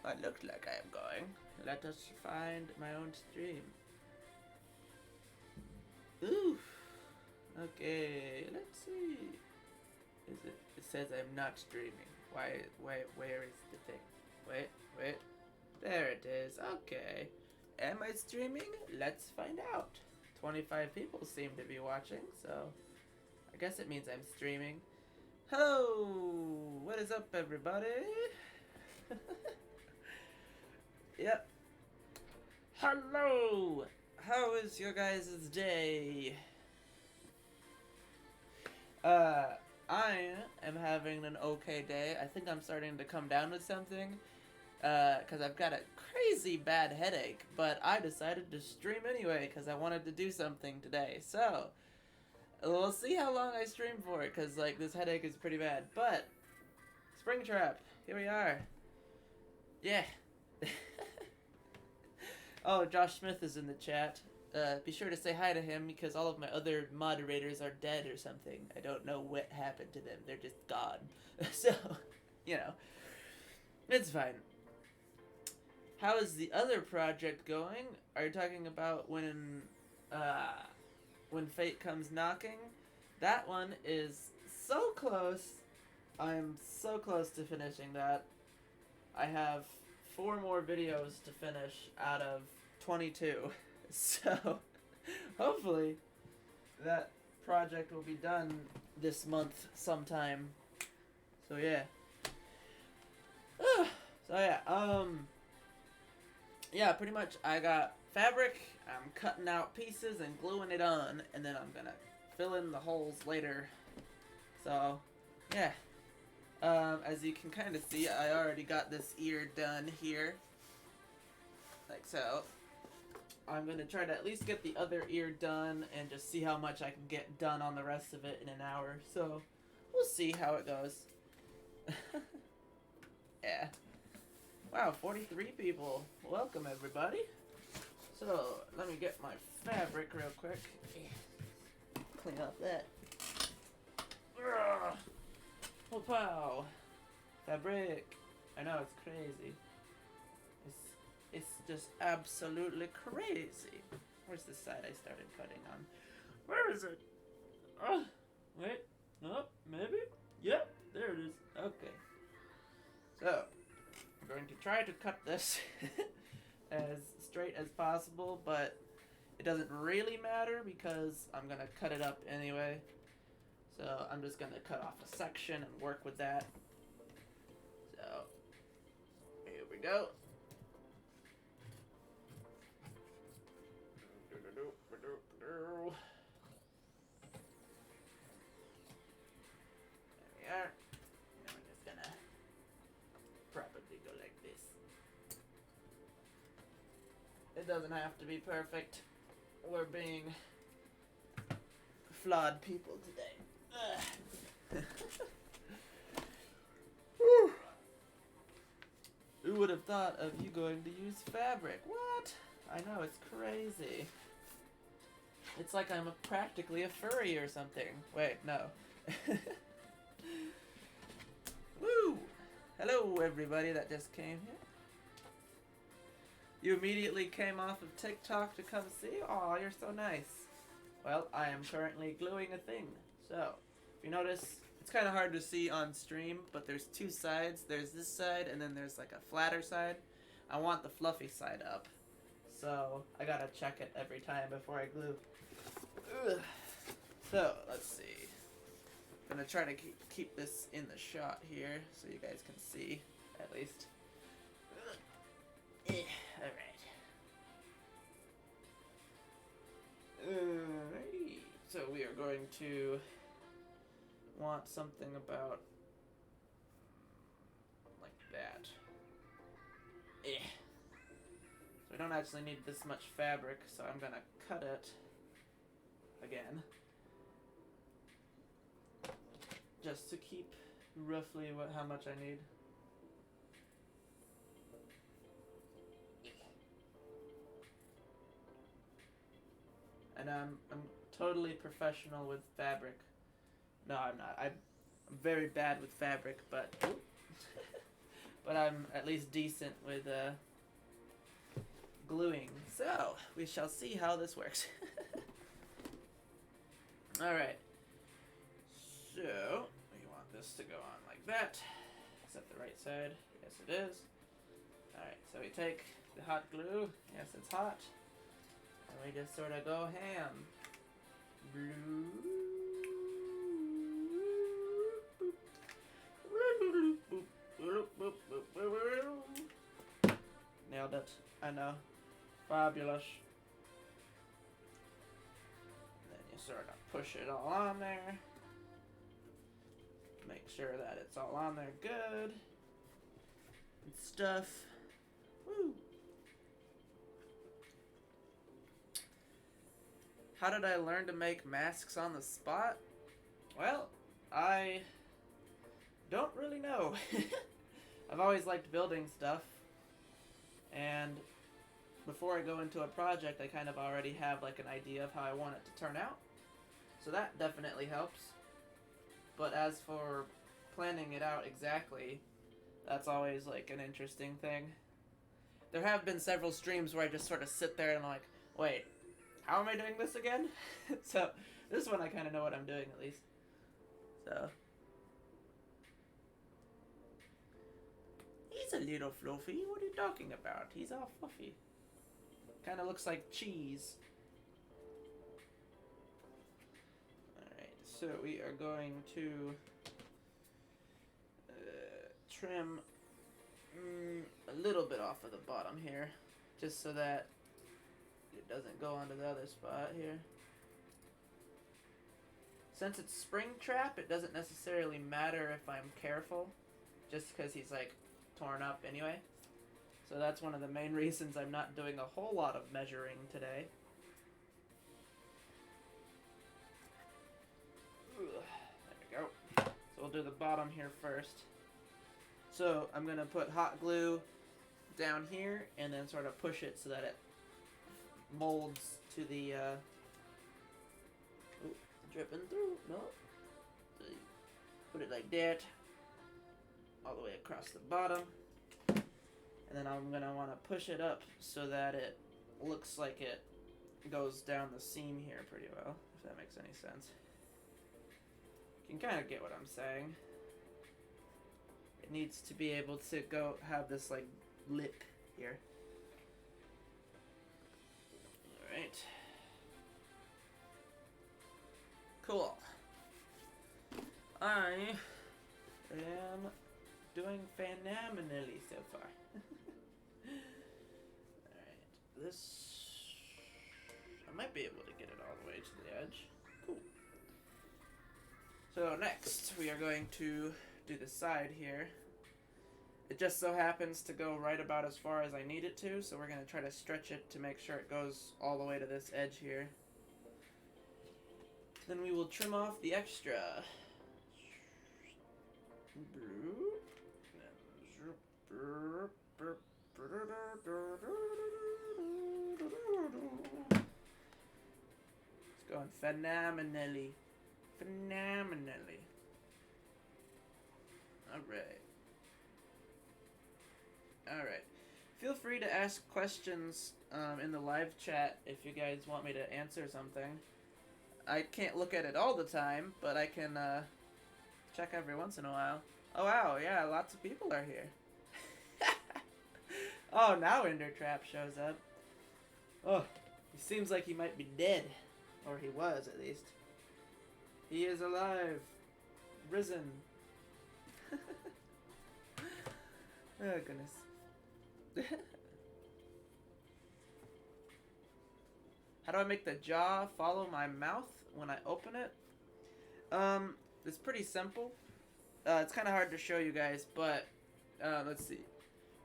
It looks like I am going. Let us find my own stream. Ooh. Okay, let's see. Is it? It says I'm not streaming. Why? Where is the thing? Wait. There it is. Okay. Am I streaming? Let's find out. 25 people seem to be watching, so I guess it means I'm streaming. Hello! What is up, everybody? Yep. Hello! How is your guys' day? I am having an okay day. I think I'm starting to come down with something. Because I've got a crazy bad headache. But I decided to stream anyway because I wanted to do something today. So, we'll see how long I stream for it because, like, this headache is pretty bad. But, SpringTrap, here we are. Yeah. Oh, Josh Smith is in the chat. Be sure to say hi to him because all of my other moderators are dead or something. I don't know what happened to them. They're just gone. So, you know, it's fine. How is the other project going? Are you talking about when Fate Comes Knocking? That one is so close. I'm so close to finishing that. I have 4 more videos to finish out of 22. So, hopefully, that project will be done this month sometime. So, yeah. Yeah, pretty much I got fabric, I'm cutting out pieces and gluing it on, and then I'm gonna fill in the holes later. So, yeah. As you can kind of see, I already got this ear done here. Like so. I'm going to try to at least get the other ear done and just see how much I can get done on the rest of it in an hour. So, we'll see how it goes. Yeah. Wow, 43 people. Welcome, everybody. So, let me get my fabric real quick. Clean up that. Oh, wow. Fabric. I know, it's crazy. It's just absolutely crazy. Where's the side I started cutting on? Where is it? Oh, wait. Oh, maybe? Yep, there it is. Okay. So, I'm going to try to cut this as straight as possible, but it doesn't really matter because I'm going to cut it up anyway. So, I'm just going to cut off a section and work with that. So, here we go. There we are. And we're just gonna probably go like this. It doesn't have to be perfect. We're being flawed people today. Who would have thought of you going to use fabric? What? I know, it's crazy. It's like I'm practically a furry or something. Wait, no. Woo! Hello, everybody that just came here. You immediately came off of TikTok to come see? Aw, you're so nice. Well, I am currently gluing a thing. So, if you notice, it's kind of hard to see on stream, but there's 2 sides. There's this side, and then there's like a flatter side. I want the fluffy side up. So, I gotta check it every time before I glue. Ugh. So, let's see. I'm gonna try to keep this in the shot here so you guys can see, at least. Alright. Alrighty. So, we are going to want something about like that. So, we don't actually need this much fabric, so I'm gonna cut it again. Just to keep roughly how much I need. And I'm totally professional with fabric. No, I'm not. I'm very bad with fabric, but but I'm at least decent with gluing. So we shall see how this works. Alright. So we want this to go on like that. Is that the right side? Yes, it is. Alright, so we take the hot glue. Yes, it's hot. And we just sort of go ham. Nailed it. I know. Fabulous. Then you sort of push it all on there. Make sure that it's all on there good. And stuff. Woo! How did I learn to make masks on the spot? Well, I don't really know. I've always liked building stuff, and before I go into a project, I kind of already have like an idea of how I want it to turn out. So that definitely helps. But as for planning it out exactly, that's always like an interesting thing. There have been several streams where I just sort of sit there and I'm like, wait, how am I doing this again? So this one I kind of know what I'm doing at least. So he's a little fluffy. What are you talking about? He's all fluffy. Kind of looks like cheese. Alright, so we are going to trim a little bit off of the bottom here, just so that it doesn't go onto the other spot here. Since it's SpringTrap, it doesn't necessarily matter if I'm careful, just because he's like torn up anyway. So that's one of the main reasons I'm not doing a whole lot of measuring today. There we go. So we'll do the bottom here first. So I'm going to put hot glue down here and then sort of push it so that it molds to the dripping through. No. So you put it like that all the way across the bottom. And then I'm going to want to push it up so that it looks like it goes down the seam here pretty well, if that makes any sense. You can kind of get what I'm saying. It needs to be able to go have this like lip here. Alright. Cool. I am doing phenomenally so far. Alright, this... I might be able to get it all the way to the edge. Cool. So next, we are going to do the side here. It just so happens to go right about as far as I need it to, so we're going to try to stretch it to make sure it goes all the way to this edge here. Then we will trim off the extra. It's going phenomenally. Phenomenally. Alright. Alright. Feel free to ask questions in the live chat if you guys want me to answer something. I can't look at it all the time, but I can check every once in a while. Oh wow, yeah, lots of people are here. Oh, now SpringTrap shows up. Oh, he seems like he might be dead. Or he was, at least. He is alive. Risen. Oh, goodness. How do I make the jaw follow my mouth when I open it? It's pretty simple. It's kind of hard to show you guys, but let's see.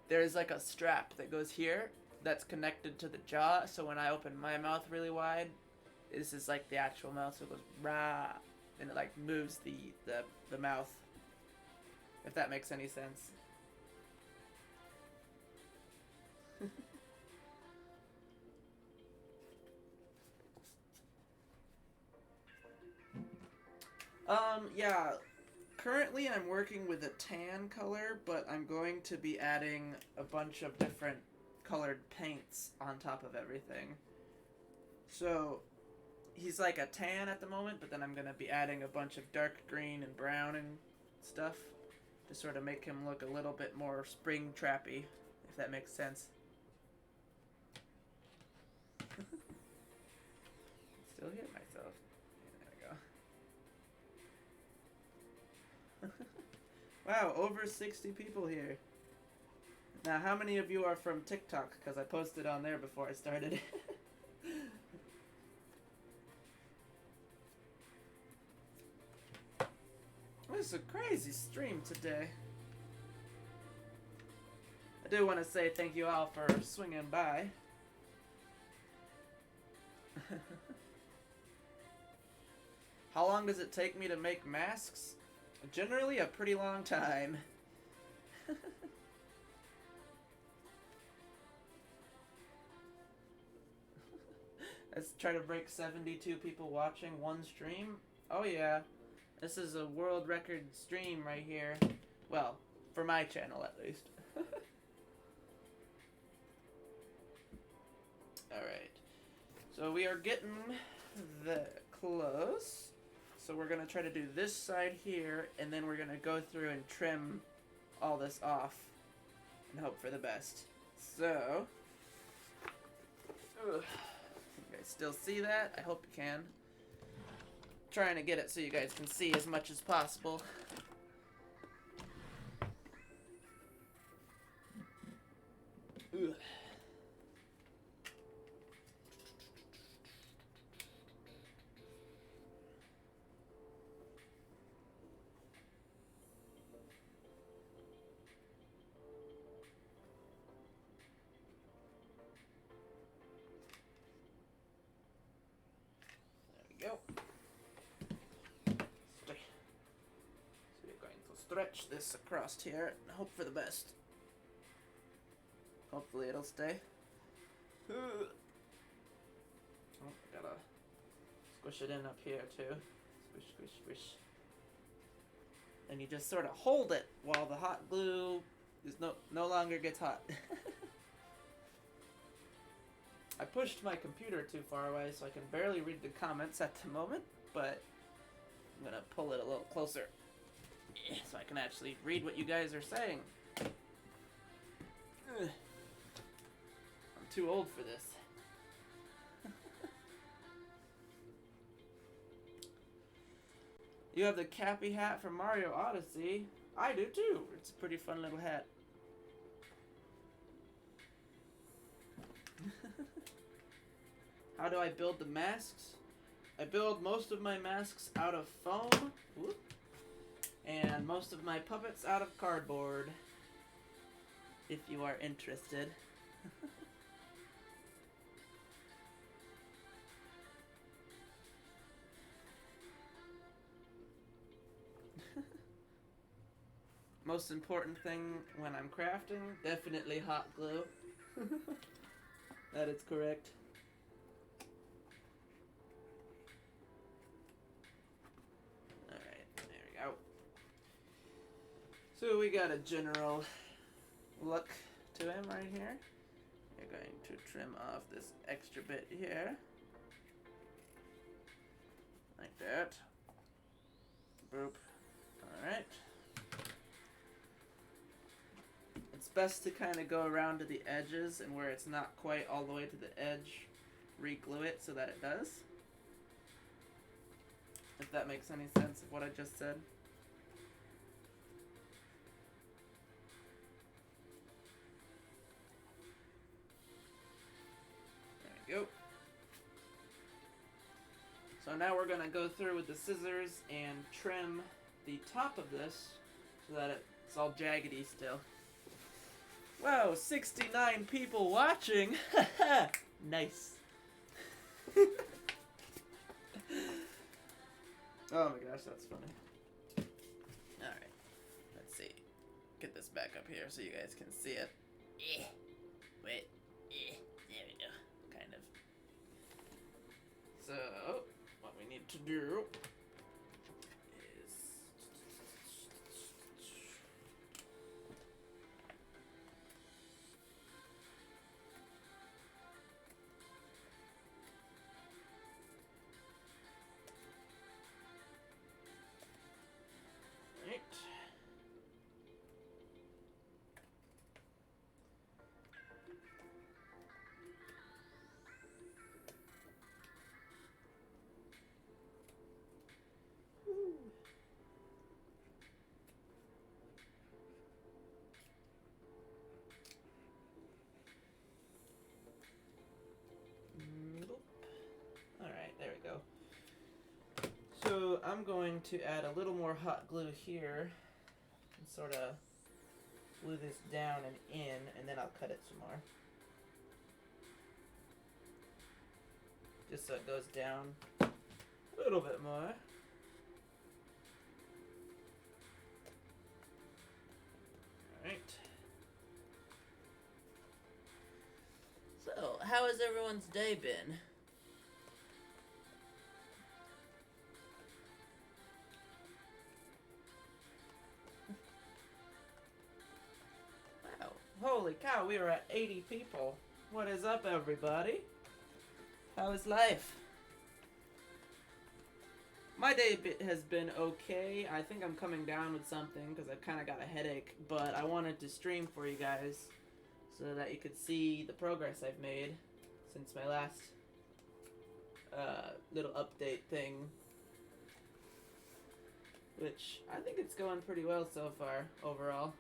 There's like a strap that goes here that's connected to the jaw, so when I open my mouth really wide, this is like the actual mouth, so it goes rah, and it like moves the mouth, if that makes any sense. Yeah, currently I'm working with a tan color, but I'm going to be adding a bunch of different colored paints on top of everything. So he's like a tan at the moment, but then I'm going to be adding a bunch of dark green and brown and stuff to sort of make him look a little bit more SpringTrappy, if that makes sense. Still hit myself. There we go. Wow, over 60 people here. Now, how many of you are from TikTok? Because I posted on there before I started. This is a crazy stream today. I do want to say thank you all for swinging by. How long does it take me to make masks? Generally a pretty long time. Let's try to break 72 people watching one stream. Oh yeah, this is a world record stream right here. Well, for my channel at least. Alright, so we are getting close. So we're going to try to do this side here, and then we're going to go through and trim all this off and hope for the best. So, you guys still see that? I hope you can. Trying to get it so you guys can see as much as possible. Ugh. Go. So we're going to stretch this across here and hope for the best. Hopefully it'll stay. Oh, I gotta squish it in up here too. Squish, squish, squish. And you just sort of hold it while the hot glue is no longer gets hot. I pushed my computer too far away, so I can barely read the comments at the moment, but I'm gonna pull it a little closer so I can actually read what you guys are saying. I'm too old for this. You have the Cappy hat from Mario Odyssey. I do too. It's a pretty fun little hat. How do I build the masks? I build most of my masks out of foam. Whoop, and most of my puppets out of cardboard. If you are interested. Most important thing when I'm crafting, definitely hot glue. That is correct. Alright, there we go. So we got a general look to him right here. We're going to trim off this extra bit here. Like that. Boop. Alright. It's best to kind of go around to the edges, and where it's not quite all the way to the edge, re-glue it so that it does. If that makes any sense of what I just said. There we go. So now we're going to go through with the scissors and trim the top of this so that it's all jaggedy still. Wow, 69 people watching! Nice. Oh my gosh, that's funny. Alright, let's see. Get this back up here so you guys can see it. Wait. There we go. Kind of. So, what we need to do is I'm going to add a little more hot glue here and sort of glue this down and in, and then I'll cut it some more. Just so it goes down a little bit more. Alright. So, how has everyone's day been? Wow. Holy cow, we are at 80 people. What is up, everybody? How is life? My day has been okay. I think I'm coming down with something because I've kind of got a headache, but I wanted to stream for you guys so that you could see the progress I've made since my last little update thing, which I think it's going pretty well so far overall.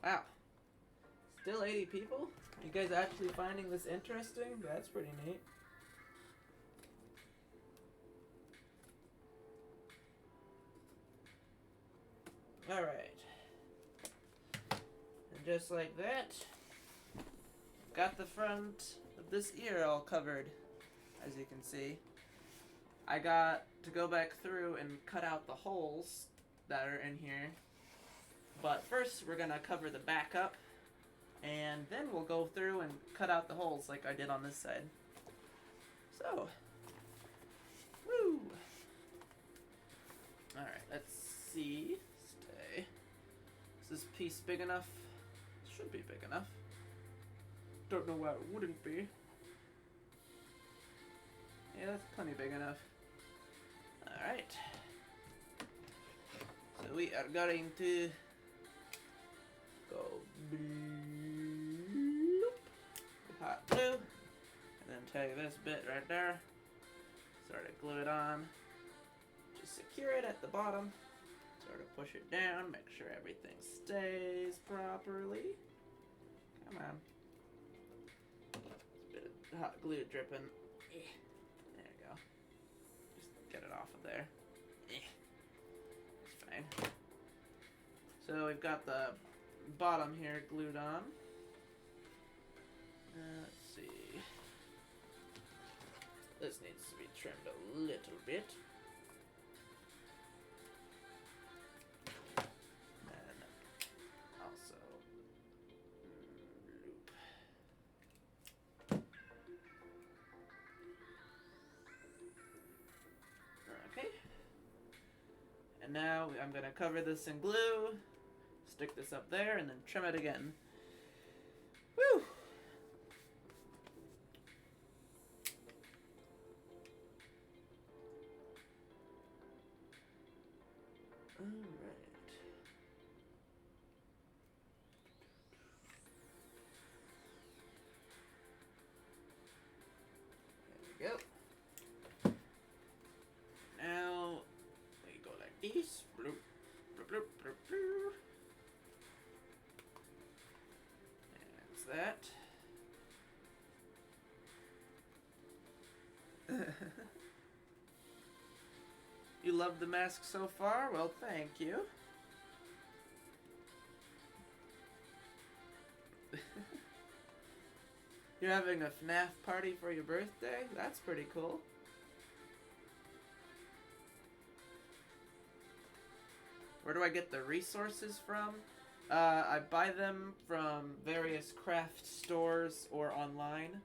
Wow. Still 80 people? You guys actually finding this interesting? That's pretty neat. Alright. And just like that, got the front of this ear all covered, as you can see. I got to go back through and cut out the holes that are in here. But first, we're gonna cover the back up, and then we'll go through and cut out the holes like I did on this side. So, woo! Alright, let's see. Stay. Is this piece big enough? It should be big enough. Don't know why it wouldn't be. Yeah, that's plenty big enough. Alright. So we are going to go bloop, hot glue, and then take this bit right there, sort of glue it on, just secure it at the bottom, sort of push it down, make sure everything stays properly. Come on. There's a bit of hot glue dripping. There you go. Just get it off of there. It's fine. So we've got the bottom here glued on. Let's see. This needs to be trimmed a little bit. And also loop. Okay. And now I'm going to cover this in glue. Stick this up there and then trim it again. Woo! Alright. There we go. Now we go like this. Bloop, bloop, bloop, bloop, bloop. That. You love the mask so far? Well, thank you. You're having a FNAF party for your birthday? That's pretty cool. Where do I get the resources from? I buy them from various craft stores or online.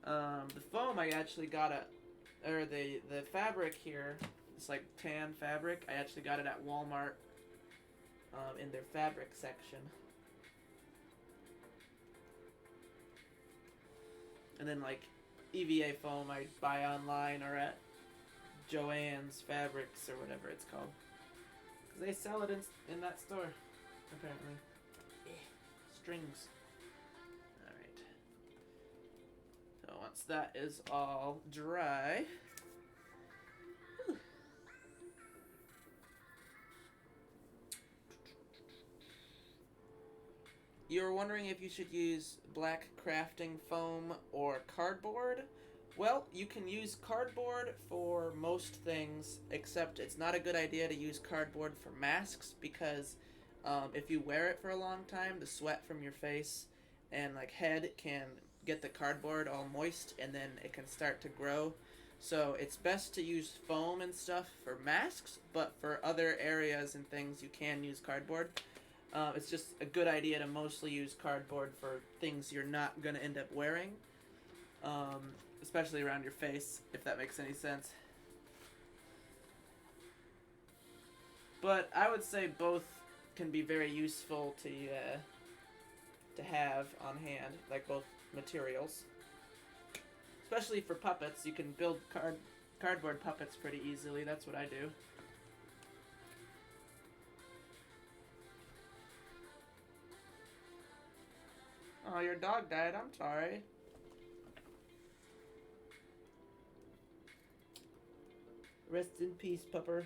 The foam I actually got at, or the fabric here, it's like tan fabric. I actually got it at Walmart in their fabric section. And then like EVA foam I buy online or at Joann's Fabrics or whatever it's called. Because they sell it in that store. Apparently. Strings. Alright. So once once that is all dry, you're wondering if you should use black crafting foam or cardboard. Well, you can use cardboard for most things, except it's not a good idea to use cardboard for masks because if you wear it for a long time, the sweat from your face and like head can get the cardboard all moist and then it can start to grow. So it's best to use foam and stuff for masks, but for other areas and things you can use cardboard. It's just a good idea to mostly use cardboard for things you're not going to end up wearing. Especially around your face, if that makes any sense. But I would say both can be very useful to have on hand, like both materials. Especially for puppets, you can build cardboard puppets pretty easily. That's what I do. Oh, your dog died. I'm sorry. Rest in peace, pupper.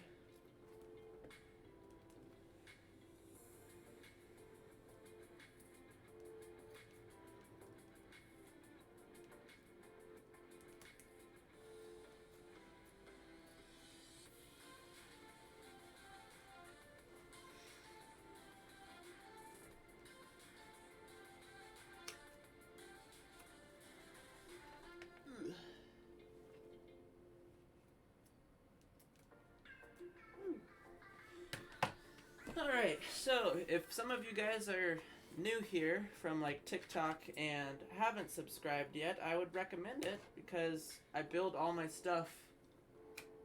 Alright, so if some of you guys are new here from like TikTok and haven't subscribed yet, I would recommend it because I build all my stuff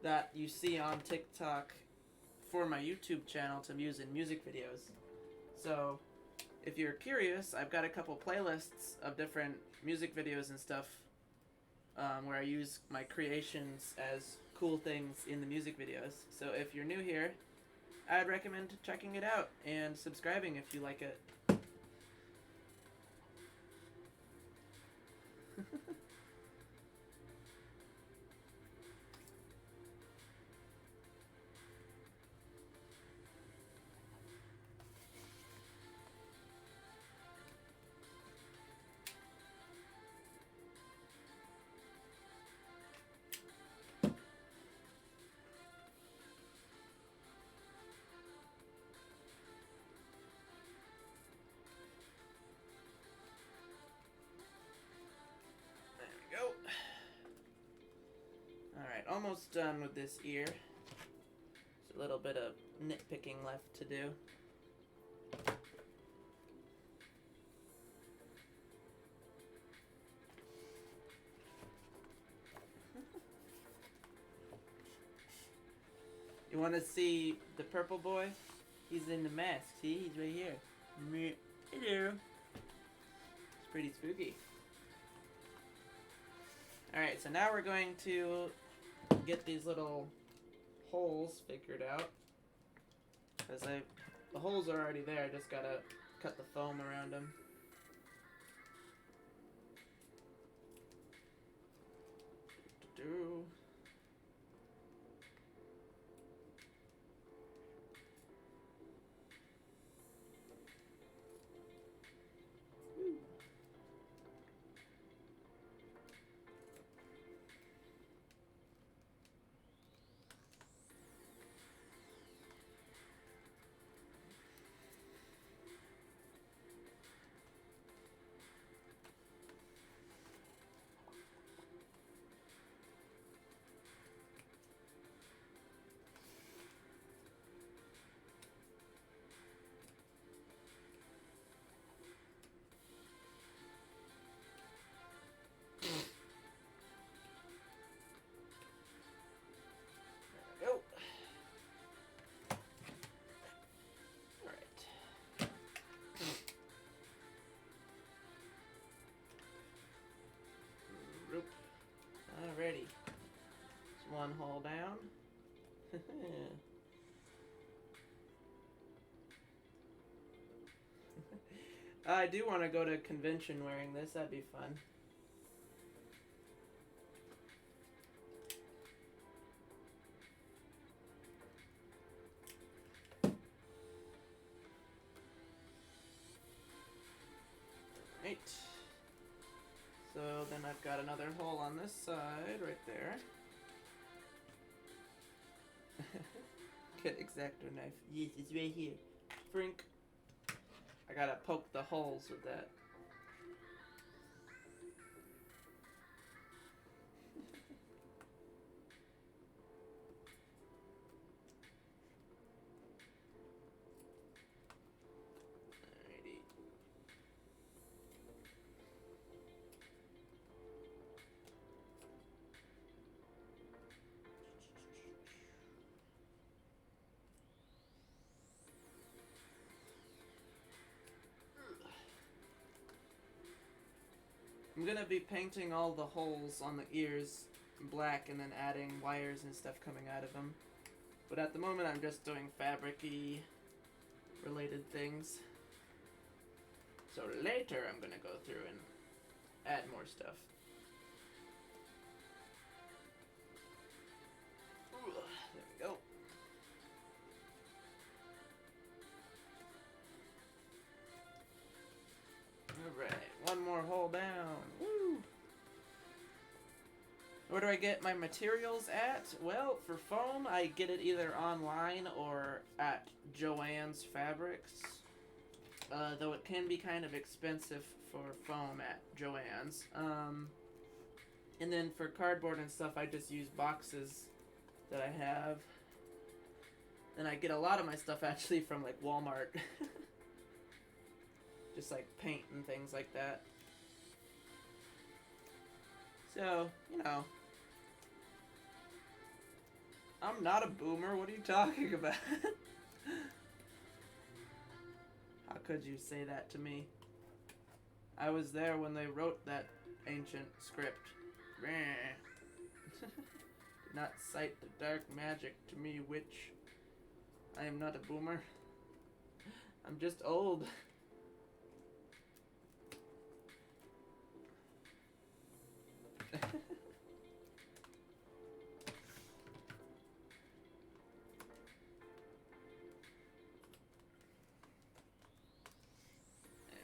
that you see on TikTok for my YouTube channel to use in music videos. So if you're curious, I've got a couple playlists of different music videos and stuff where I use my creations as cool things in the music videos. So if you're new here, I'd recommend checking it out and subscribing if you like it. Go. Alright, almost done with this ear. There's a little bit of nitpicking left to do. You want to see the purple boy? He's in the mask. See? He's right here. Hello. It's pretty spooky. Alright, so now we're going to get these little holes figured out. Because the holes are already there, I just gotta cut the foam around them. Do. Alrighty. Just one hole down. I do want to go to a convention wearing this. That'd be fun. then I've got another hole on this side, right there. Get X-Acto knife. Yes, it's right here. Frink. I gotta poke the holes with that. Alrighty. I'm gonna be painting all the holes on the ears black and then adding wires and stuff coming out of them. But at the moment I'm just doing fabric-y related things. So later I'm gonna go through and add more stuff. Ooh, there we go. Alright, one more hole down. Woo! Where do I get my materials at? Well, for foam, I get it either online or at Joann's Fabrics. Though it can be kind of expensive for foam at Joann's. And then for cardboard and stuff, I just use boxes that I have. And I get a lot of my stuff actually from like Walmart. Just like paint and things like that. So, you know. I'm not a boomer, what are you talking about? How could you say that to me? I was there when they wrote that ancient script. Do not cite the dark magic to me, witch. I am not a boomer. I'm just old. There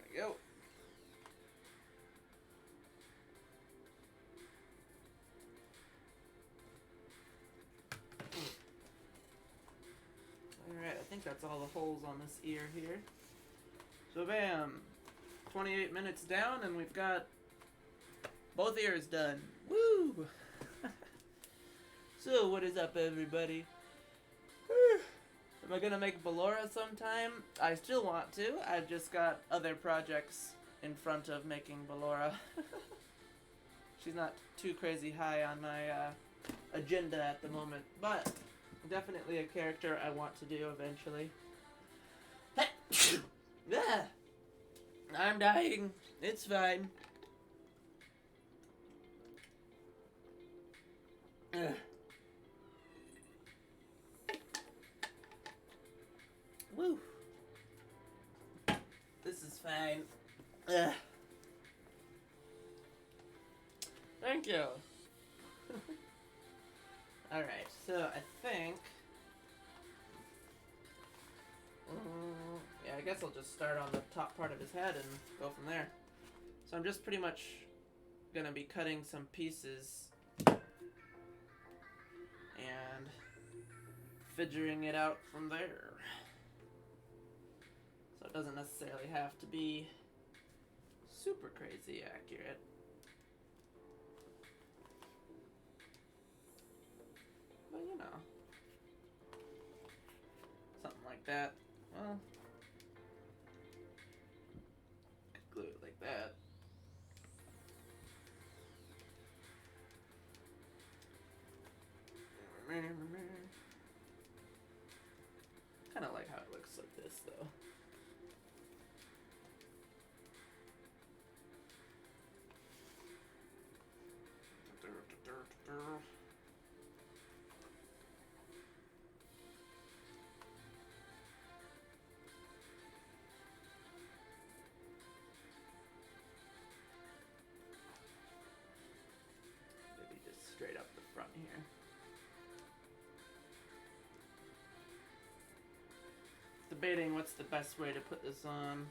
we go. Alright, I think that's all the holes on this ear here. So bam! 28 minutes down and we've got both ears done. Woo! So, what is up, everybody? Am I gonna make Ballora sometime? I still want to. I've just got other projects in front of making Ballora. She's not too crazy high on my agenda at the moment, but definitely a character I want to do eventually. Ah! I'm dying. It's fine. Ugh. Woo. This is fine. Ugh. Thank you. Alright, so I think... yeah, I guess I'll just start on the top part of his head and go from there. So I'm just pretty much gonna be cutting some pieces and figuring it out from there. So it doesn't necessarily have to be super crazy accurate. But you know, something like that. Well, could glue it like that. Kind of like how it looks like this, though. Maybe just straight up the front here. Debating what's the best way to put this on.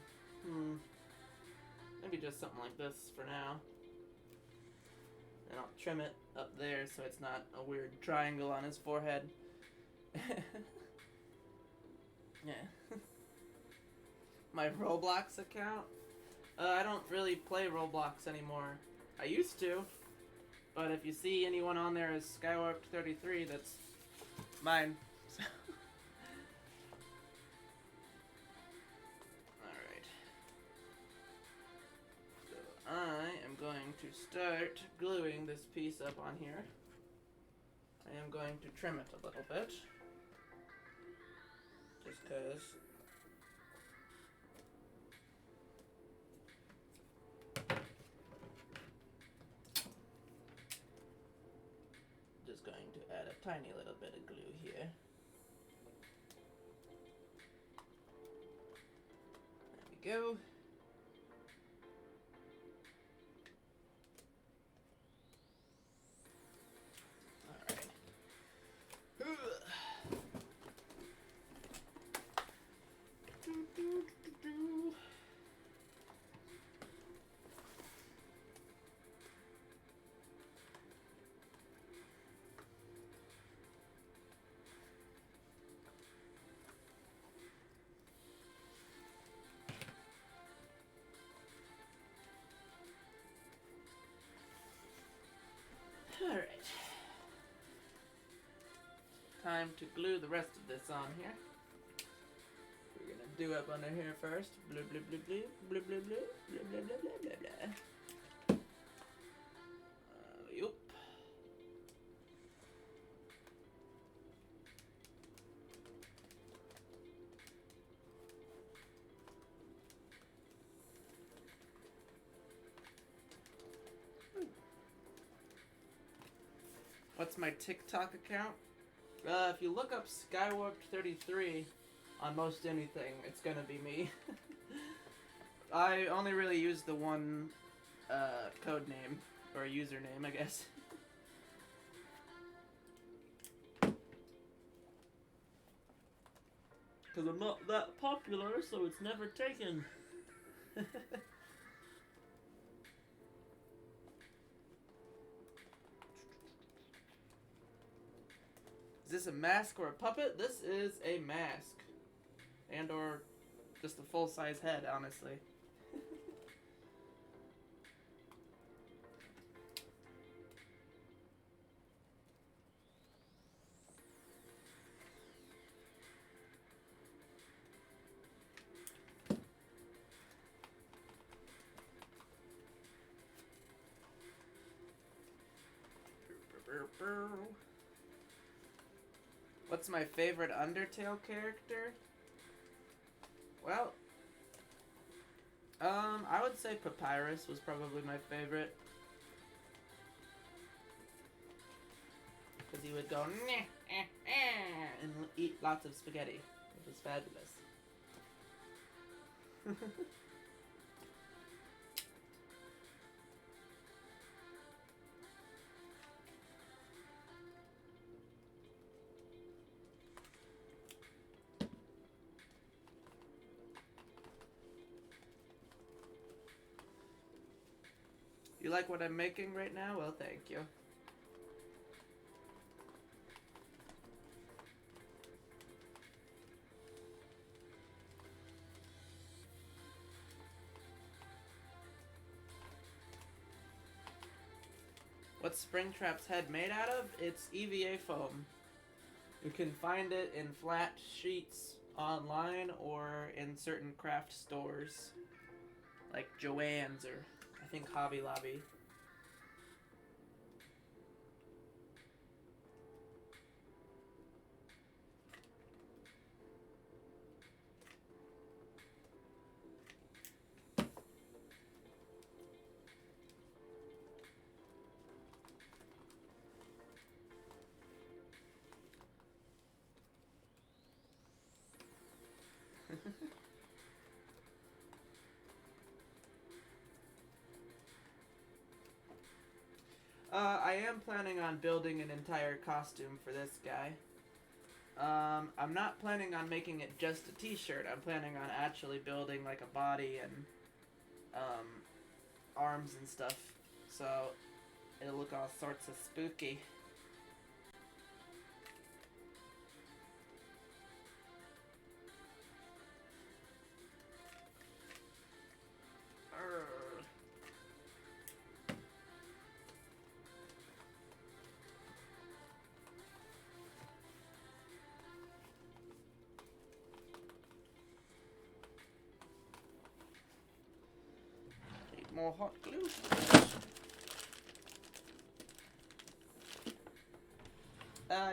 Maybe just something like this for now. And I'll trim it up there so it's not a weird triangle on his forehead. Yeah. My Roblox account? I don't really play Roblox anymore. I used to, but if you see anyone on there as Skywarped33, that's mine. Alright. So I am going to start gluing this piece up on here. I am going to trim it a little bit. Just because. Just going to add a tiny little bit of glue here. There we go. Alright. Time to glue the rest of this on here. We're gonna do up under here first. Blue, blue, blue, blue, blue, blue, blue, blue, blue, blue, blue, blue, blah. Yup. What's my TikTok account? If you look up Skywarped33 on most anything, it's gonna be me. I only really use the one code name, or username, I guess. Because I'm not that popular, so it's never taken. Is this a mask or a puppet? This is a mask. And or just a full-size head, honestly. What's my favorite Undertale character? Well, I would say Papyrus was probably my favorite. Because he would go and eat lots of spaghetti, which is fabulous. You like what I'm making right now? Well, thank you. What's SpringTrap's head made out of? It's EVA foam. You can find it in flat sheets online or in certain craft stores. Like Joann's or I think Hobby Lobby. I am planning on building an entire costume for this guy. I'm not planning on making it just a t-shirt. I'm planning on actually building like a body and arms and stuff. So It'll look all sorts of spooky. More hot glue.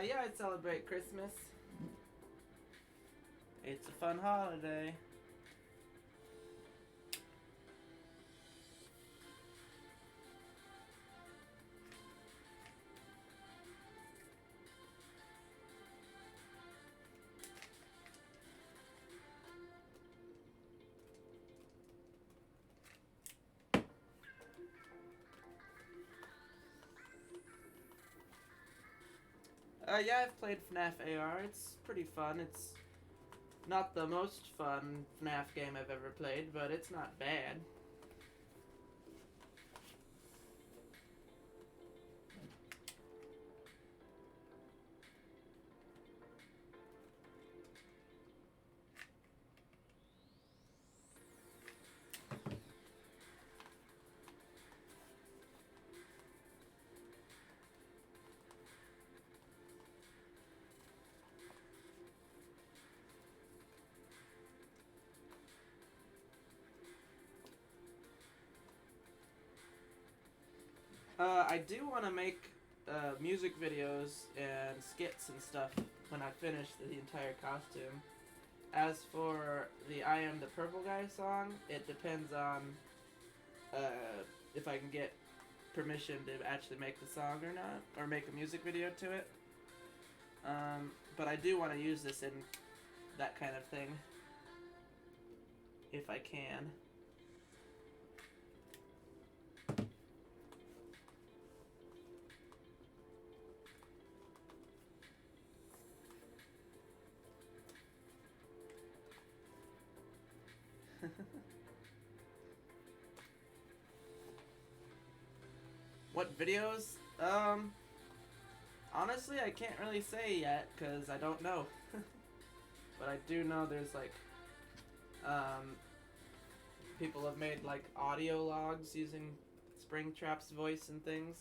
Yeah, I'd celebrate Christmas. It's a fun holiday. Yeah, I've played FNAF AR. It's pretty fun. It's not the most fun FNAF game I've ever played, but it's not bad. I do want to make music videos and skits and stuff when I finish the entire costume. As for the I Am the Purple Guy song, it depends on if I can get permission to actually make the song or not, or make a music video to it. But I do want to use this in that kind of thing, if I can. What videos? Honestly, I can't really say yet, because I don't know. But I do know there's, like, people have made, like, audio logs using SpringTrap's voice and things.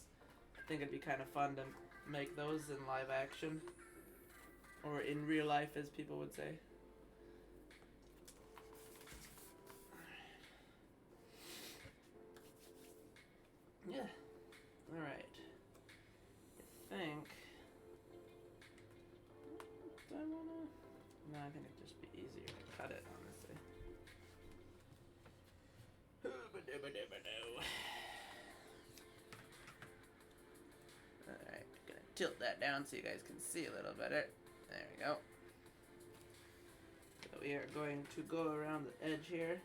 I think it'd be kind of fun to make those in live action. Or in real life, as people would say. Yeah. Alright. I think... Do I wanna... No, I think it'd just be easier to cut it, honestly. Alright, gonna tilt that down so you guys can see a little better. There we go. So we are going to go around the edge here.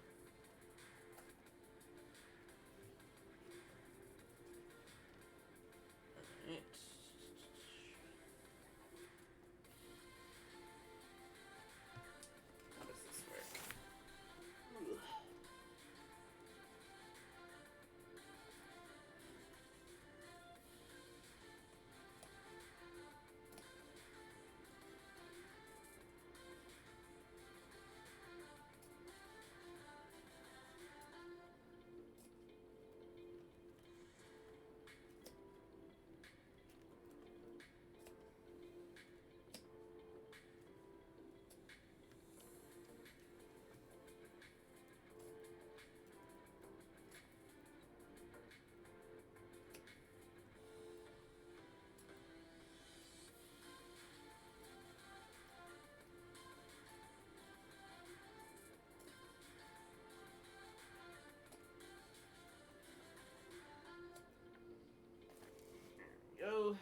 Go.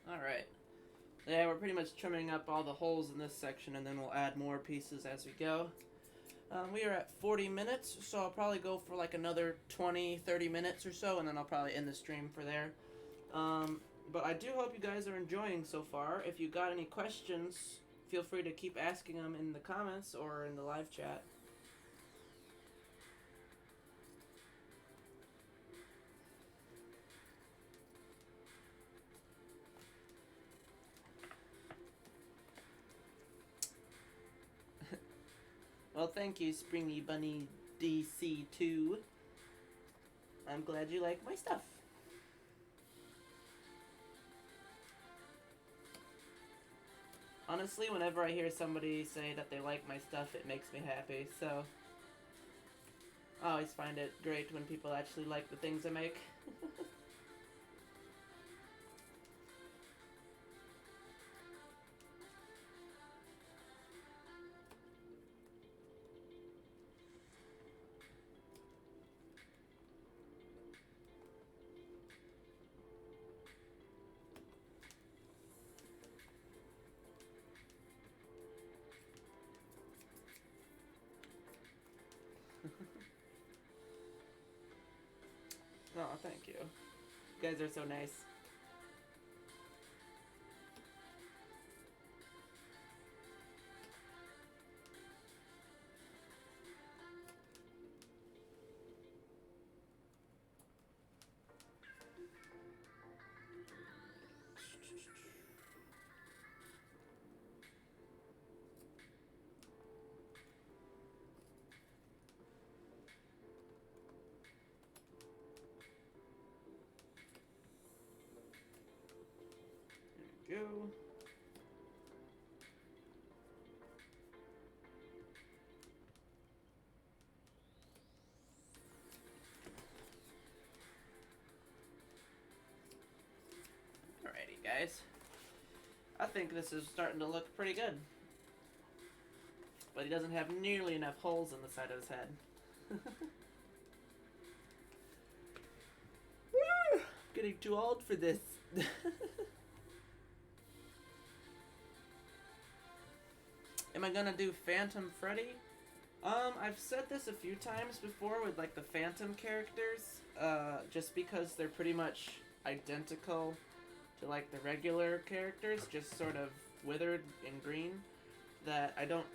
Alright. Yeah, we're pretty much trimming up all the holes in this section, and then we'll add more pieces as we go. We are at 40 minutes, so I'll probably go for like another 20-30 minutes or so, and then I'll probably end the stream for there. But I do hope you guys are enjoying so far. If you got any questions, feel free to keep asking them in the comments or in the live chat. Well, thank you, Springy Bunny DC2. I'm glad you like my stuff. Honestly, whenever I hear somebody say that they like my stuff, it makes me happy, so I always find it great when people actually like the things I make. Oh, thank you. You guys are so nice. There we go. Alrighty, guys. I think this is starting to look pretty good. But he doesn't have nearly enough holes in the side of his head. Woo! Getting too old for this. Am I gonna do Phantom Freddy? I've said this a few times before with like the Phantom characters, just because they're pretty much identical to like the regular characters, just sort of withered and green, that I don't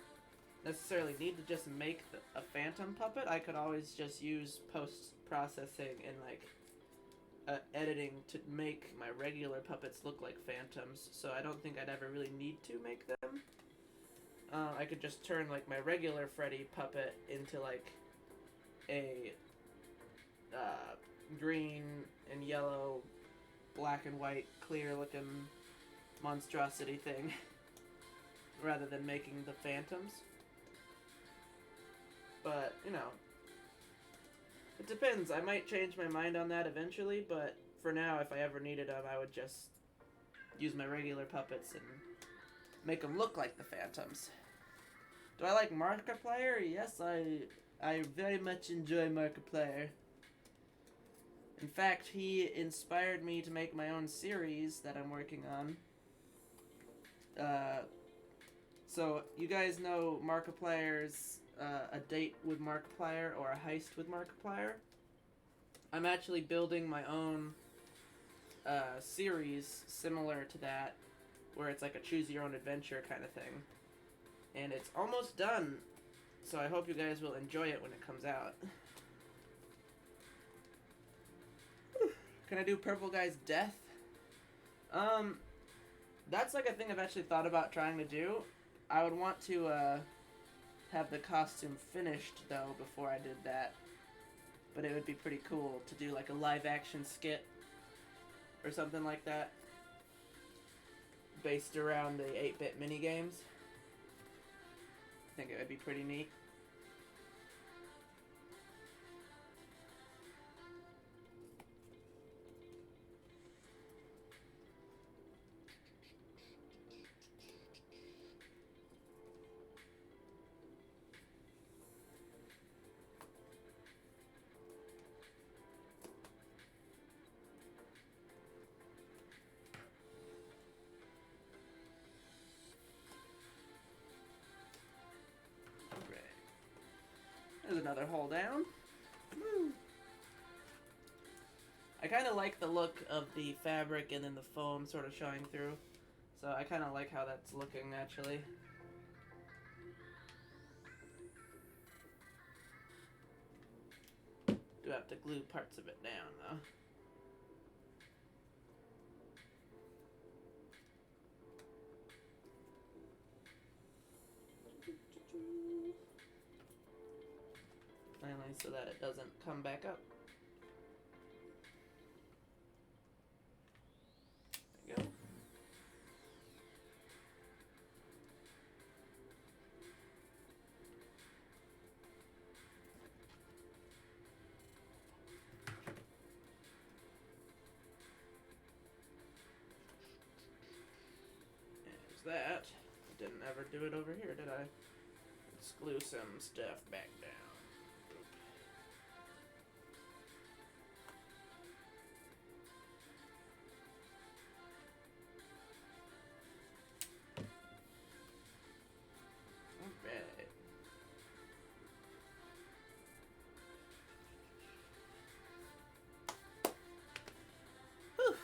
necessarily need to just make a Phantom puppet. I could always just use post-processing and like editing to make my regular puppets look like Phantoms, so I don't think I'd ever really need to make them. I could just turn like my regular Freddy puppet into like a green and yellow, black and white, clear looking monstrosity thing rather than making the Phantoms. But, you know, it depends. I might change my mind on that eventually, but for now, if I ever needed them, I would just use my regular puppets and make them look like the Phantoms. Do I like Markiplier? Yes, I very much enjoy Markiplier. In fact, he inspired me to make my own series that I'm working on. So, you guys know Markiplier's A Date with Markiplier or A Heist with Markiplier? I'm actually building my own series similar to that, where it's like a choose-your-own-adventure kind of thing. And it's almost done, so I hope you guys will enjoy it when it comes out. Can I do Purple Guy's death? That's like a thing I've actually thought about trying to do. I would want to have the costume finished, though, before I did that. But it would be pretty cool to do like a live-action skit or something like that, based around the 8-bit minigames. I think it would be pretty neat. There's another hole down. Woo. I kind of like the look of the fabric and then the foam sort of showing through. So I kind of like how that's looking, actually. to glue parts of it down, though. Finally, so that it doesn't come back up. There you go. There's that. Didn't ever do it over here, did I? Let's glue some stuff back down. Alright. Whew.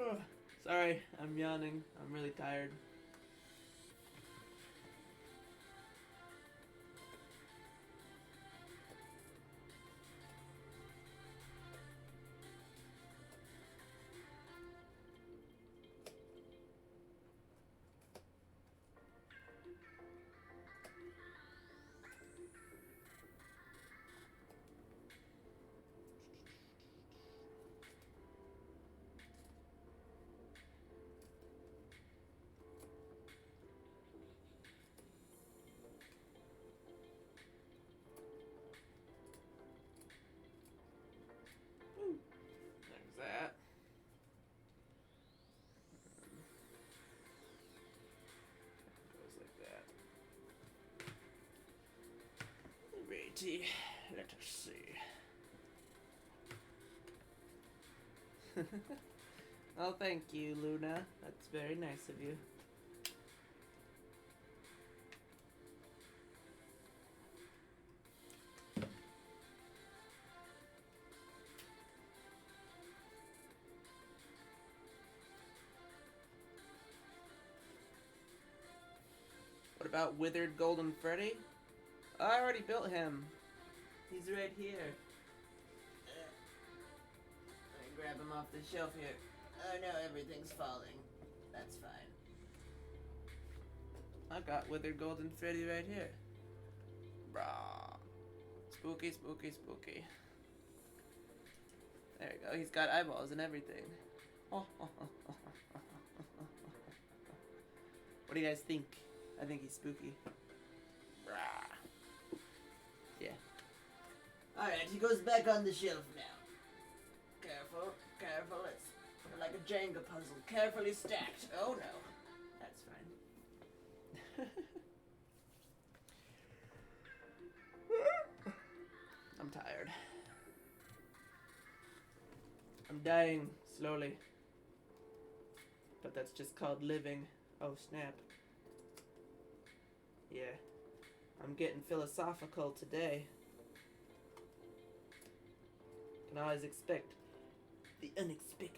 Oh, sorry, I'm yawning. I'm really tired. There's that. Goes like that. Alrighty, let us see. Oh, thank you, Luna. That's very nice of you. What about Withered Golden Freddy? Oh, I already built him. He's right here. Let me grab him off the shelf here. Oh no, everything's falling. That's fine. I got Withered Golden Freddy right here. Brah. Spooky, spooky, spooky. There you go. He's got eyeballs and everything. What do you guys think? I think he's spooky. Brah. Yeah. Alright, he goes back on the shelf now. Careful, careful. It's like a Jenga puzzle. Carefully stacked. Oh no. That's fine. I'm tired. I'm dying slowly. But that's just called living. Oh snap. Yeah. I'm getting philosophical today. Can always expect the unexpected.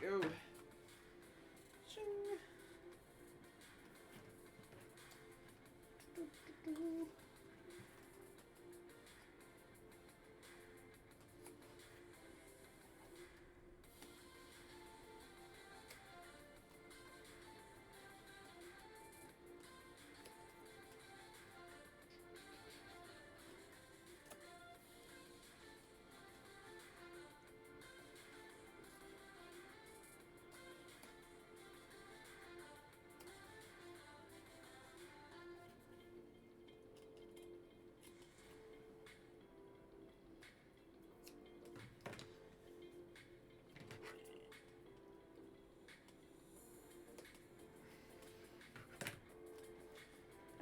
Go. Shing.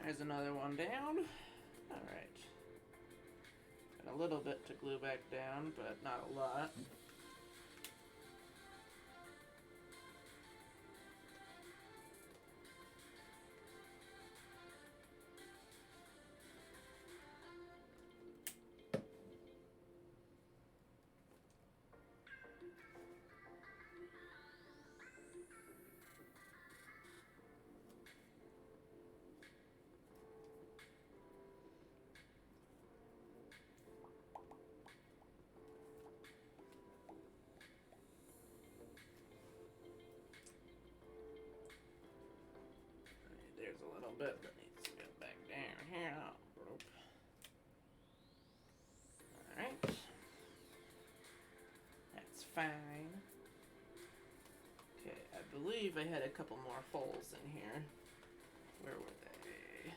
There's another one down. Alright. Gonna little bit to glue back down, but not a lot. There's a little bit that needs to get back down here. Alright. That's fine. Okay, I believe I had a couple more holes in here. Where were they?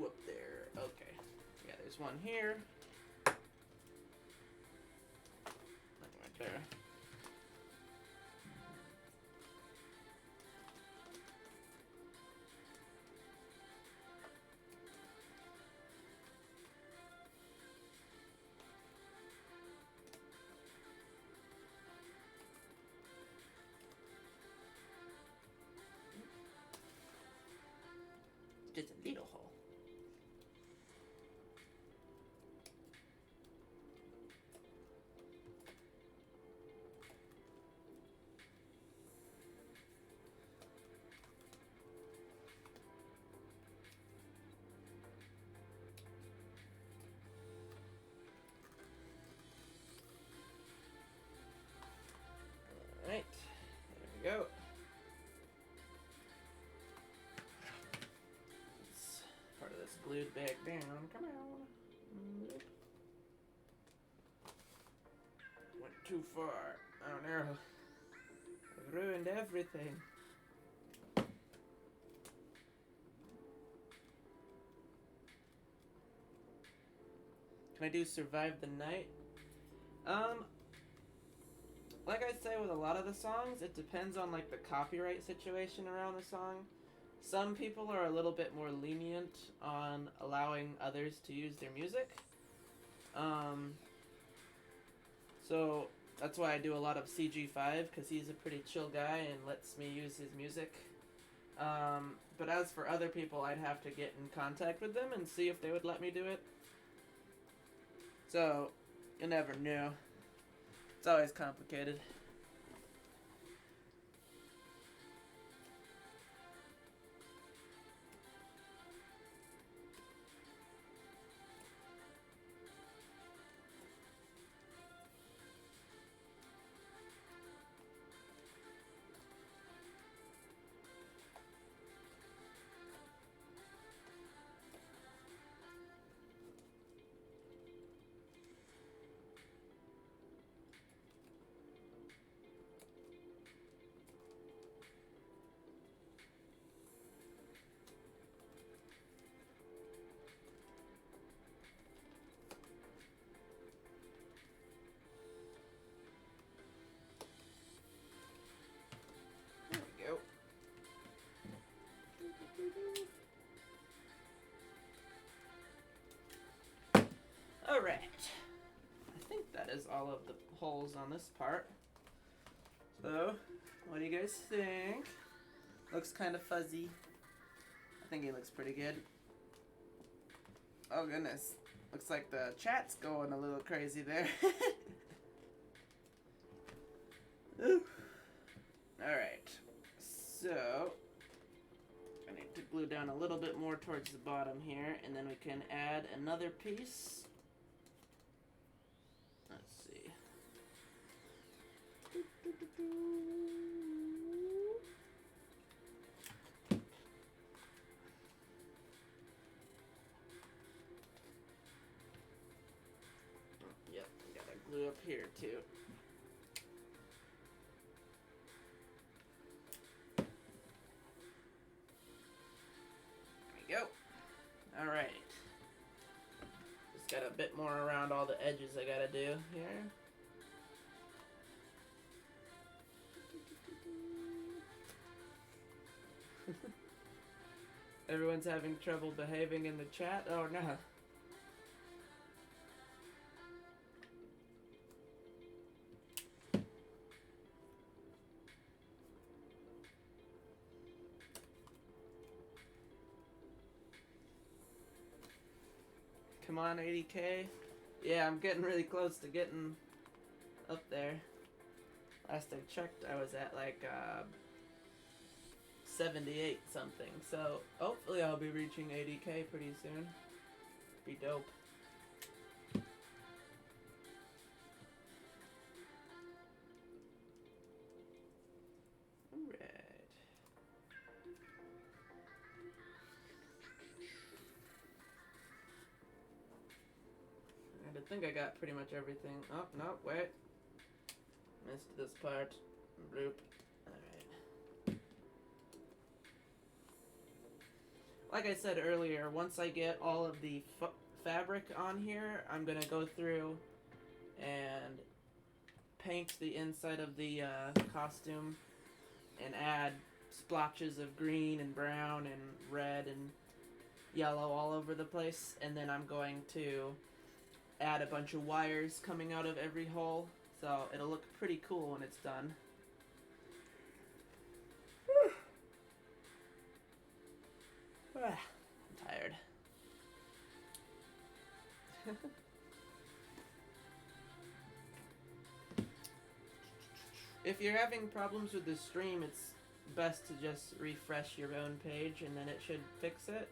Up there. Okay. Yeah, there's one here. Right there. Just a little hole. Alright, there we go. Part of this glued back down. Come on. Went too far. Oh no. I've ruined everything. Can I do survive the night? Like I say with a lot of the songs, it depends on like the copyright situation around the song. Some people are a little bit more lenient on allowing others to use their music. So that's why I do a lot of CG5, because he's a pretty chill guy and lets me use his music. But as for other people, I'd have to get in contact with them and see if they would let me do it. So, you never know. It's always complicated. Alright. I think that is all of the holes on this part. So, what do you guys think? Looks kind of fuzzy. I think he looks pretty good. Oh goodness. Looks like the chat's going a little crazy there. Alright. So, I need to glue down a little bit more towards the bottom here, and then we can add another piece. Let's see. Yep, we gotta glue up here too. There we go. Alright. Just got a bit more around all the edges I gotta do here. Everyone's having trouble behaving in the chat? Oh no. Come on, 80k. Yeah, I'm getting really close to getting up there. Last I checked, I was at like 78 something. So hopefully I'll be reaching 80k pretty soon. Be dope. Alright. And I think I got pretty much everything. Oh, no, wait. Missed this part. Bloop. Alright. Like I said earlier, once I get all of the fabric on here, I'm gonna go through and paint the inside of the costume and add splotches of green and brown and red and yellow all over the place, and then I'm going to add a bunch of wires coming out of every hole, so it'll look pretty cool when it's done. I'm tired. If you're having problems with the stream, it's best to just refresh your own page and then it should fix it.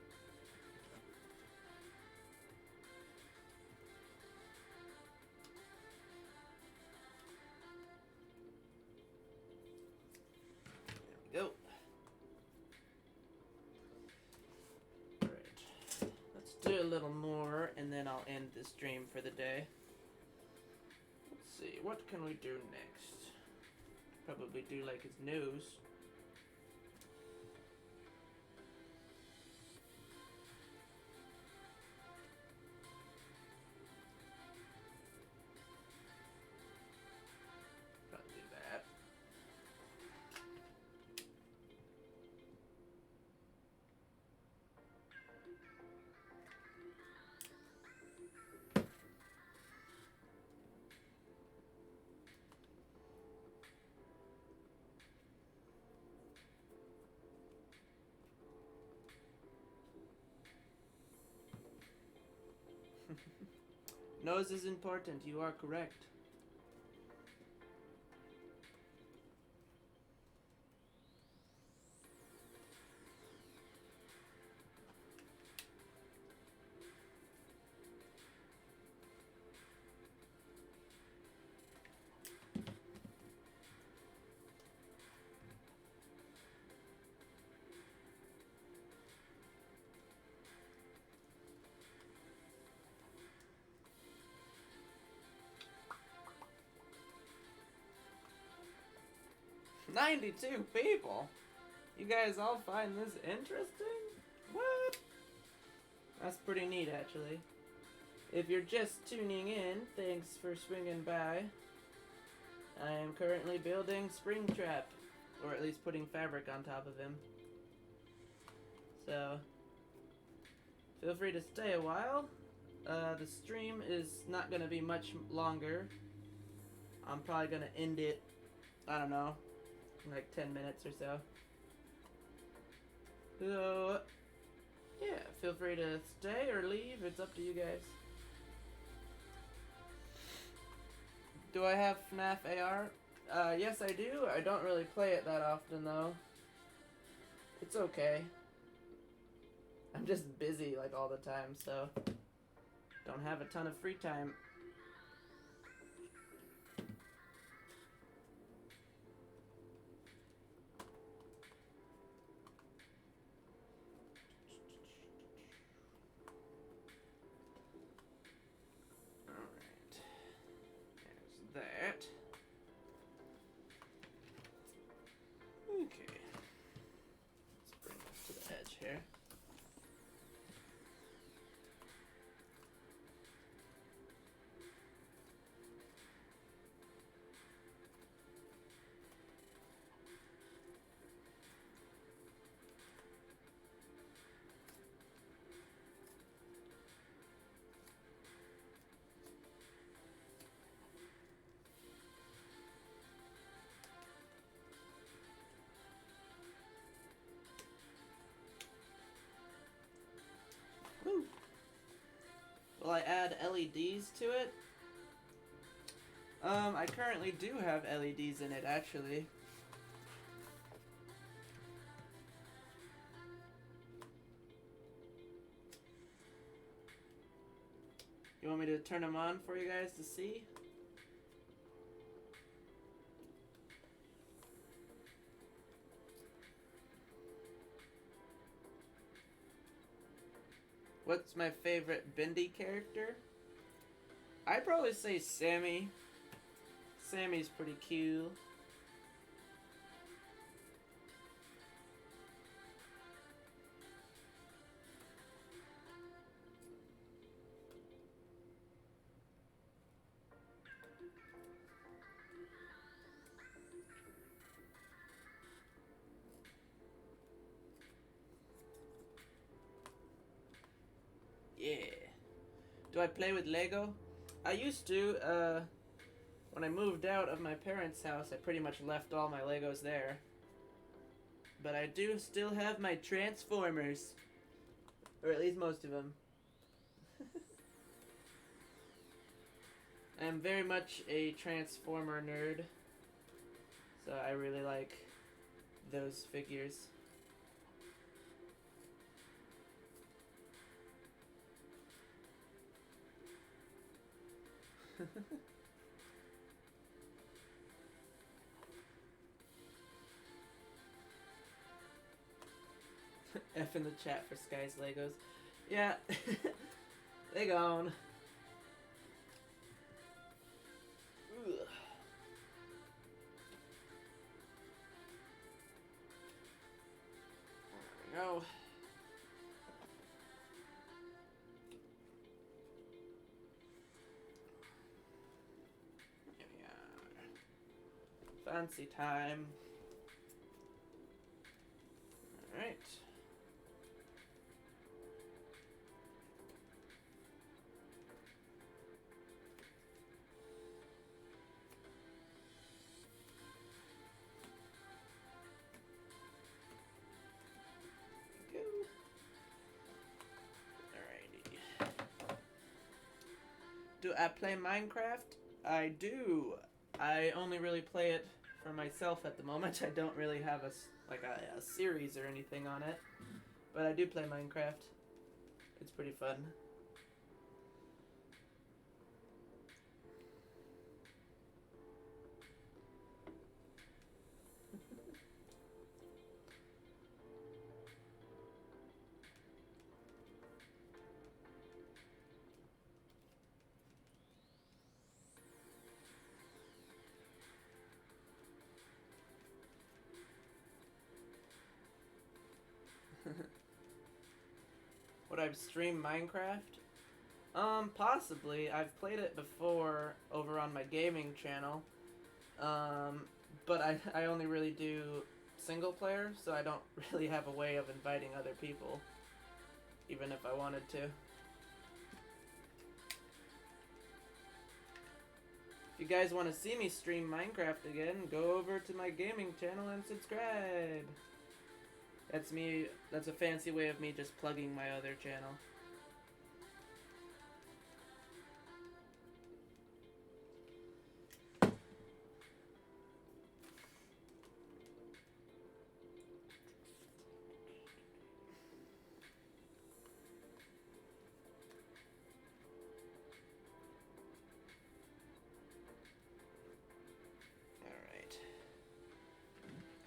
There we go. Alright. Let's do a little more and then I'll end the stream for the day. Let's see, what can we do next? Probably do like his nose. Probably do that. Nose is important, you are correct. "92 people? You guys all find this interesting? What?" That's pretty neat, actually. If you're just tuning in, thanks for swinging by. I am currently building SpringTrap, or at least putting fabric on top of him. So, feel free to stay a while. The stream is not going to be much longer. I'm probably going to end it, I don't know, in like 10 minutes or so. So, yeah, feel free to stay or leave. It's up to you guys. Do I have FNAF AR? Yes, I do. I don't really play it that often, though. It's okay. I'm just busy, like, all the time, so don't have a ton of free time. Alright. There's that. Okay. Let's bring this to the edge here. LEDs to it. I currently do have LEDs in it, actually. You want me to turn them on for you guys to see? What's my favorite Bendy character? I'd probably say Sammy. Sammy's pretty cute. Yeah. Do I play with Lego? I used to, when I moved out of my parents' house, I pretty much left all my Legos there. But I do still have my Transformers. Or at least most of them. I am very much a Transformer nerd. So I really like those figures. F in the chat for Sky's Legos. Yeah, they gone. Ugh. There we go. Here we are. Fancy time. Alright. Do I play Minecraft? I do. I only really play it for myself at the moment. I don't really have a series or anything on it. But I do play Minecraft. It's pretty fun. Would I stream Minecraft? Possibly. I've played it before over on my gaming channel. But I only really do single player, so I don't really have a way of inviting other people, even if I wanted to. If you guys want to see me stream Minecraft again, go over to my gaming channel and subscribe. That's me. That's a fancy way of me just plugging my other channel.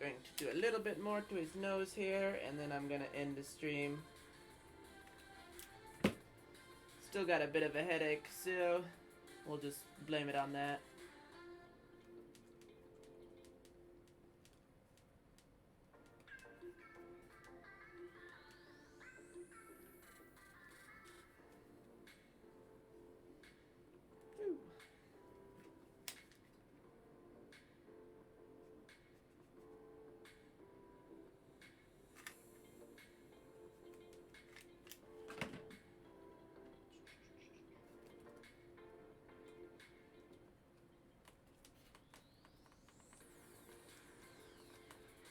Going to do a little bit more to his nose here, and then I'm gonna end the stream. Still got a bit of a headache, so we'll just blame it on that.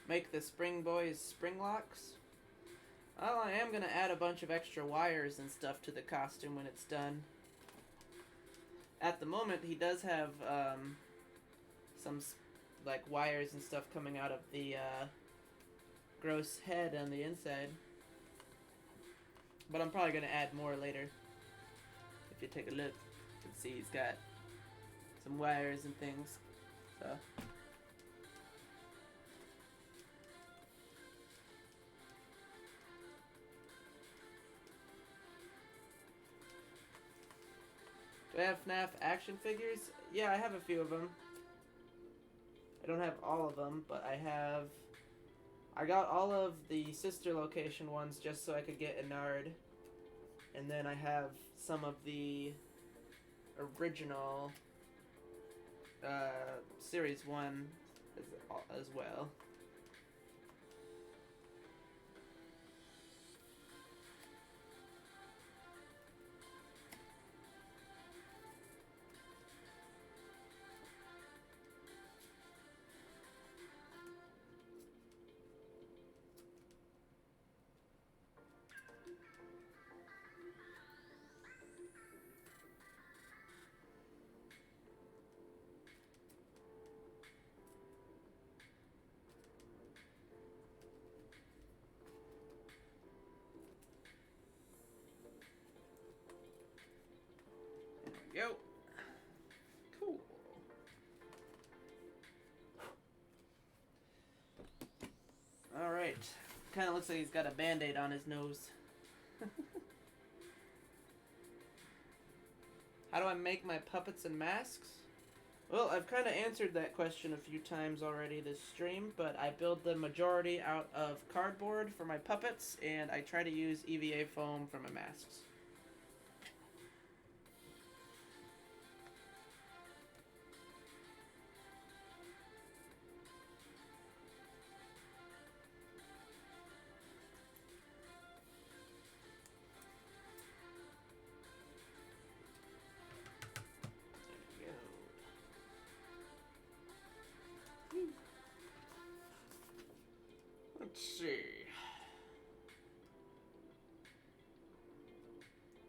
Make the spring boys spring locks. Well, I am going to add a bunch of extra wires and stuff to the costume when it's done. at the moment he does have some like wires and stuff coming out of the gross head on the inside. But I'm probably going to add more later. If you take a look, you can see he's got some wires and things. So do I have FNAF action figures? Yeah, I have a few of them. I don't have all of them, but I got all of the sister location ones just so I could get Ennard. And then I have some of the original Series 1 as well. Yo. Cool. Alright. Kind of looks like he's got a band-aid on his nose. How do I make my puppets and masks? Well, I've kind of answered that question a few times already this stream, but I build the majority out of cardboard for my puppets, and I try to use EVA foam for my masks. Let's see.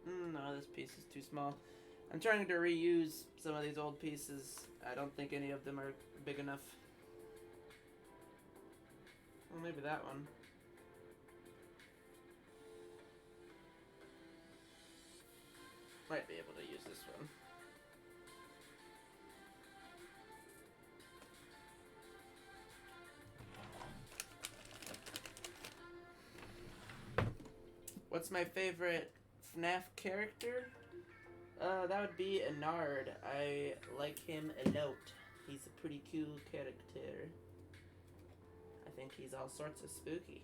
No, this piece is too small. I'm trying to reuse some of these old pieces. I don't think any of them are big enough. Well, maybe that one. Might be able to use this one. What's my favorite FNAF character? That would be Ennard. I like him a lot. He's a pretty cool character. I think he's all sorts of spooky.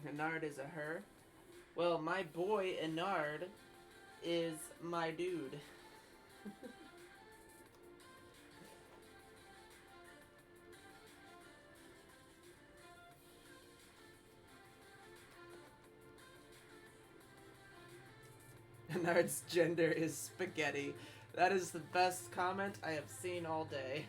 Ennard is a her. Well, my boy Ennard is my dude. Ennard's gender is spaghetti. That is the best comment I have seen all day.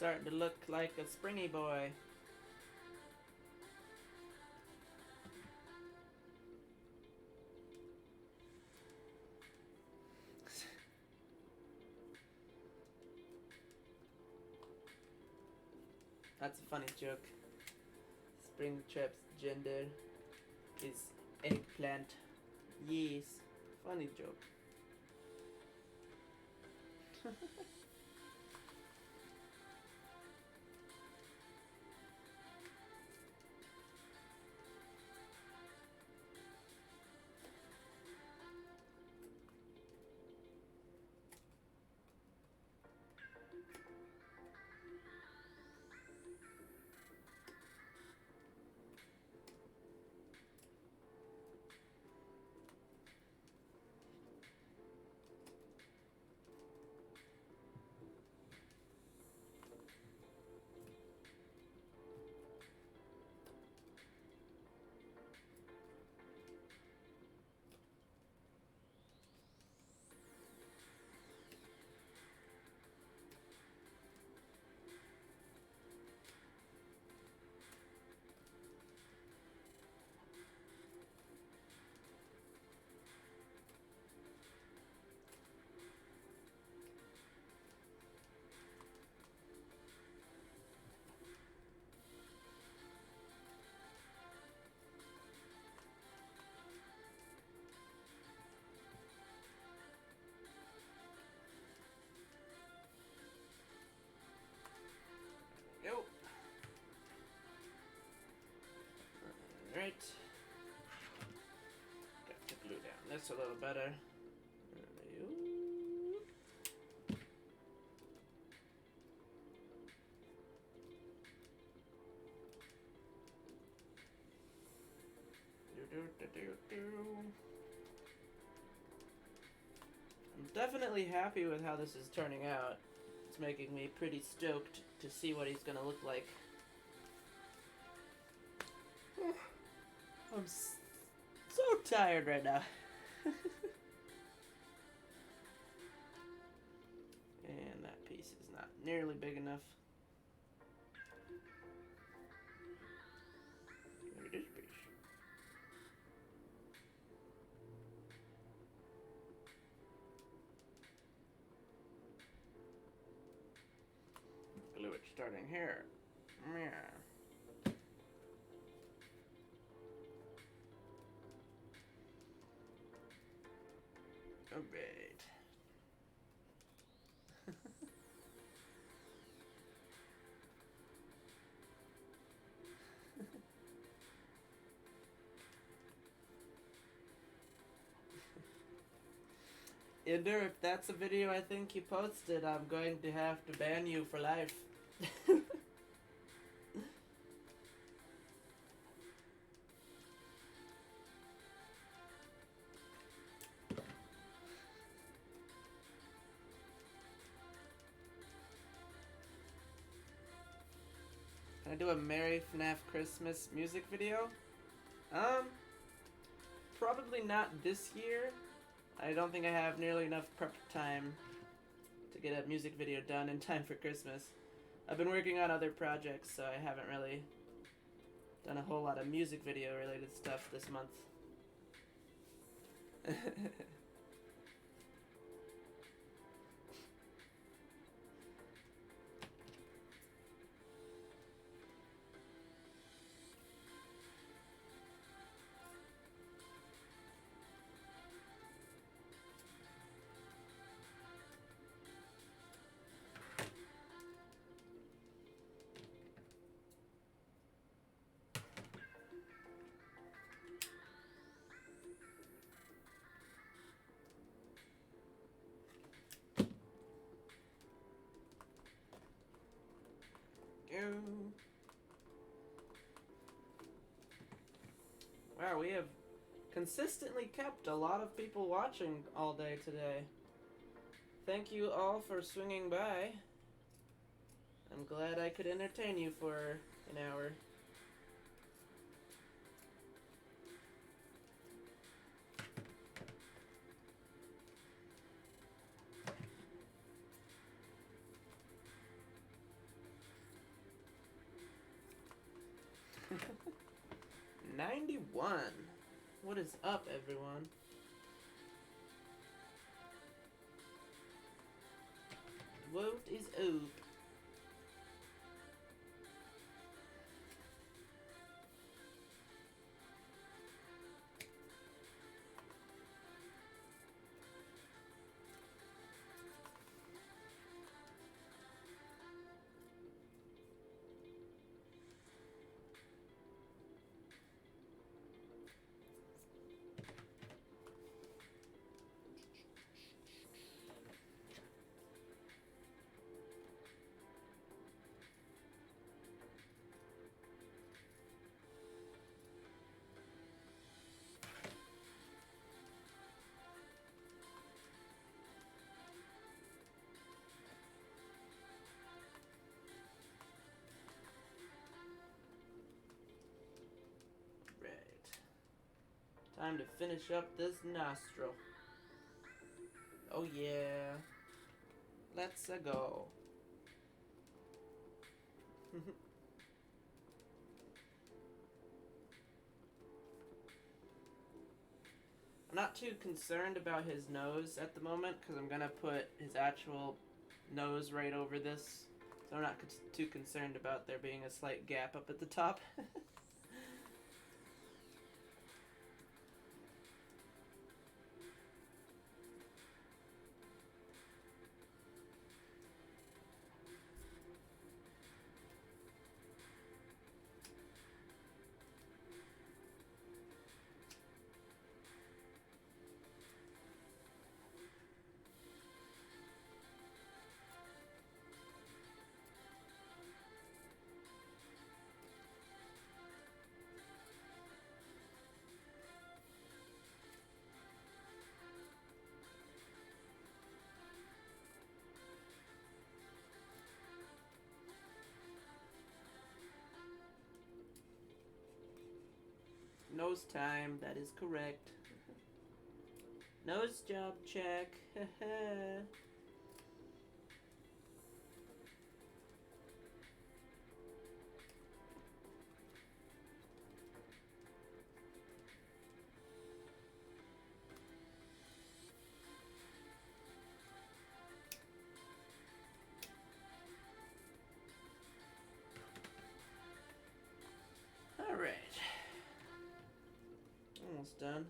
starting to look like a springy boy. That's a funny joke. SpringTrap's gender is eggplant. Yes. Funny joke. Yo. Alright. Got to glue down this a little better. I'm definitely happy with how this is turning out. It's making me pretty stoked to see what he's gonna look like. I'm so tired right now. And that piece is not nearly big enough. Where is piece? Glue it starting here. Yeah. Alright. Ender, if that's a video I think you posted, I'm going to have to ban you for life. Can I do a Merry FNAF Christmas music video? Probably not this year. I don't think I have nearly enough prep time to get a music video done in time for Christmas. I've been working on other projects, so I haven't really done a whole lot of music video related stuff this month. Wow, we have consistently kept a lot of people watching all day today. Thank you all for swinging by. I'm glad I could entertain you for an hour. 91. What is up, everyone? What is up? Time to finish up this nostril. Oh yeah. Let's go. I'm not too concerned about his nose at the moment because I'm gonna put his actual nose right over this. So I'm not too concerned about there being a slight gap up at the top. Nose time, that is correct. Nose job check. Alright. Almost done.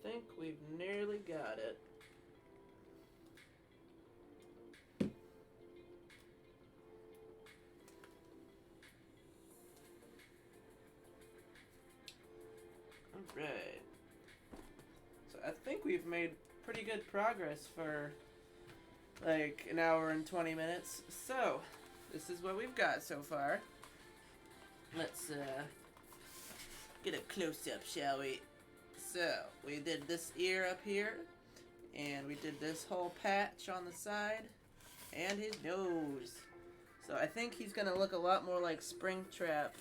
I think we've nearly got it. Alright. So I think we've made pretty good progress for like an hour and 20 minutes. So, this is what we've got so far. Let's get a close-up, shall we? So, we did this ear up here, and we did this whole patch on the side, and his nose. So I think he's gonna look a lot more like SpringTrap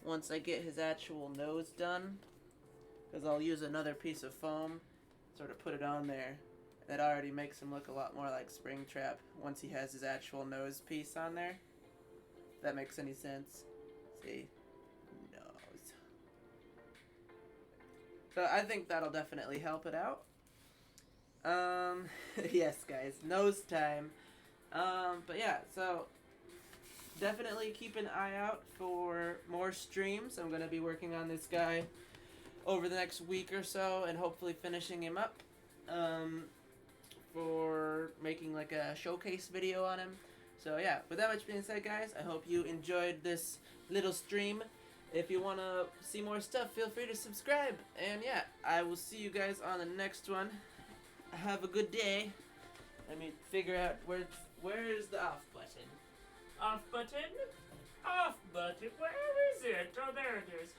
once I get his actual nose done, because I'll use another piece of foam, sort of put it on there. That already makes him look a lot more like SpringTrap once he has his actual nose piece on there. If that makes any sense. See? Nose. So I think that'll definitely help it out. Yes, guys, nose time. But yeah, so definitely keep an eye out for more streams. I'm gonna be working on this guy over the next week or so, and hopefully finishing him up. For making like a showcase video on him. So yeah, with that much being said, guys, I hope you enjoyed this little stream. If you want to see more stuff, feel free to subscribe. And yeah, I will see you guys on the next one. Have a good day. Let me figure out where's the off button. Off button? Off button? Where is it? Oh, there it is.